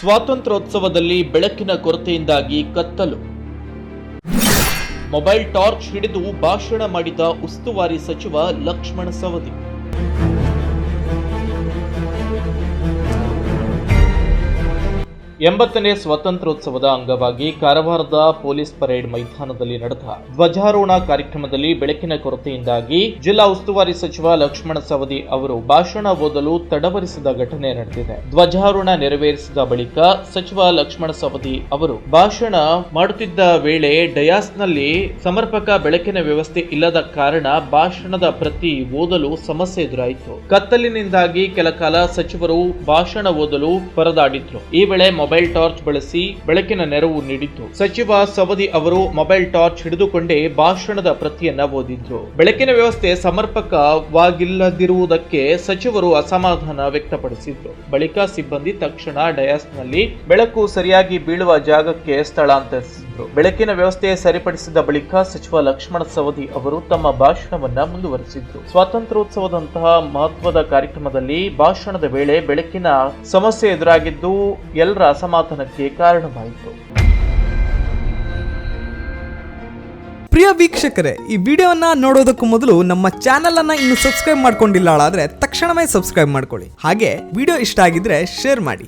ಸ್ವಾತಂತ್ರ್ಯೋತ್ಸವದಲ್ಲಿ ಬೆಳಕಿನ ಕೊರತೆಯಿಂದಾಗಿ ಕತ್ತಲು. ಮೊಬೈಲ್ ಟಾರ್ಚ್ ಹಿಡಿದು ಭಾಷಣ ಮಾಡಿದ ಉಸ್ತುವಾರಿ ಸಚಿವ ಲಕ್ಷ್ಮಣ ಸವದಿ. 80ನೇ ಸ್ವಾತಂತ್ರ್ಯೋತ್ಸವದ ಅಂಗವಾಗಿ ಕಾರವಾರದ ಪೊಲೀಸ್ ಪರೇಡ್ ಮೈದಾನದಲ್ಲಿ ನಡೆದ ಧ್ವಜಾರೋಹಣ ಕಾರ್ಯಕ್ರಮದಲ್ಲಿ ಬೆಳಕಿನ ಕೊರತೆಯಿಂದಾಗಿ ಜಿಲ್ಲಾ ಉಸ್ತುವಾರಿ ಸಚಿವ ಲಕ್ಷ್ಮಣ ಸವದಿ ಅವರು ಭಾಷಣ ಓದಲು ತಡವರಿಸಿದ ಘಟನೆ ನಡೆದಿದೆ. ಧ್ವಜಾರೋಹಣ ನೆರವೇರಿಸಿದ ಬಳಿಕ ಸಚಿವ ಲಕ್ಷ್ಮಣ ಸವದಿ ಅವರು ಭಾಷಣ ಮಾಡುತ್ತಿದ್ದ ವೇಳೆ ಡಯಾಸ್ನಲ್ಲಿ ಸಮರ್ಪಕ ಬೆಳಕಿನ ವ್ಯವಸ್ಥೆ ಇಲ್ಲದ ಕಾರಣ ಭಾಷಣದ ಪ್ರತಿ ಓದಲು ಸಮಸ್ಯೆ ಎದುರಾಯಿತು. ಕತ್ತಲಿನಿಂದಾಗಿ ಕೆಲ ಕಾಲ ಸಚಿವರು ಭಾಷಣ ಓದಲು ಪರದಾಡಿದ್ರು. ಈ ವೇಳೆ ಮೊಬೈಲ್ ಟಾರ್ಚ್ ಬಳಸಿ ಬೆಳಕಿನ ನೆರವು ನೀಡಿದ್ದು ಸಚಿವ ಸವದಿ ಅವರು ಮೊಬೈಲ್ ಟಾರ್ಚ್ ಹಿಡಿದುಕೊಂಡೇ ಭಾಷಣದ ಪ್ರತಿಯನ್ನ ಓದಿದ್ರು. ಬೆಳಕಿನ ವ್ಯವಸ್ಥೆ ಸಮರ್ಪಕವಾಗಿಲ್ಲದಿರುವುದಕ್ಕೆ ಸಚಿವರು ಅಸಮಾಧಾನ ವ್ಯಕ್ತಪಡಿಸಿದ್ರು. ಬಳಿಕ ಸಿಬ್ಬಂದಿ ತಕ್ಷಣ ಡಯಾಸ್ನಲ್ಲಿ ಬೆಳಕು ಸರಿಯಾಗಿ ಬೀಳುವ ಜಾಗಕ್ಕೆ ಸ್ಥಳಾಂತರಿಸಿದ್ರು. ಬೆಳಕಿನ ವ್ಯವಸ್ಥೆ ಸರಿಪಡಿಸಿದ ಬಳಿಕ ಸಚಿವ ಲಕ್ಷ್ಮಣ ಸವದಿ ಅವರು ತಮ್ಮ ಭಾಷಣವನ್ನ ಮುಂದುವರೆಸಿದ್ರು. ಸ್ವಾತಂತ್ರ್ಯೋತ್ಸವದಂತಹ ಮಹತ್ವದ ಕಾರ್ಯಕ್ರಮದಲ್ಲಿ ಭಾಷಣದ ವೇಳೆ ಬೆಳಕಿನ ಸಮಸ್ಯೆ ಎದುರಾಗಿದ್ದು ಎಲ್ಲರ ಅಸಮಾಧಾನಕ್ಕೆ ಕಾರಣವಾಯಿತು. ಪ್ರಿಯ ವೀಕ್ಷಕರೇ, ಈ ವಿಡಿಯೋನ ನೋಡೋದಕ್ಕೂ ಮೊದಲು ನಮ್ಮ ಚಾನೆಲ್ ಅನ್ನ ಇನ್ನು ಸಬ್ಸ್ಕ್ರೈಬ್ ಮಾಡ್ಕೊಂಡಿಲ್ಲ ಆದ್ರೆ ತಕ್ಷಣವೇ ಸಬ್ಸ್ಕ್ರೈಬ್ ಮಾಡ್ಕೊಳ್ಳಿ. ಹಾಗೆ ವಿಡಿಯೋ ಇಷ್ಟ ಆಗಿದ್ರೆ ಶೇರ್ ಮಾಡಿ.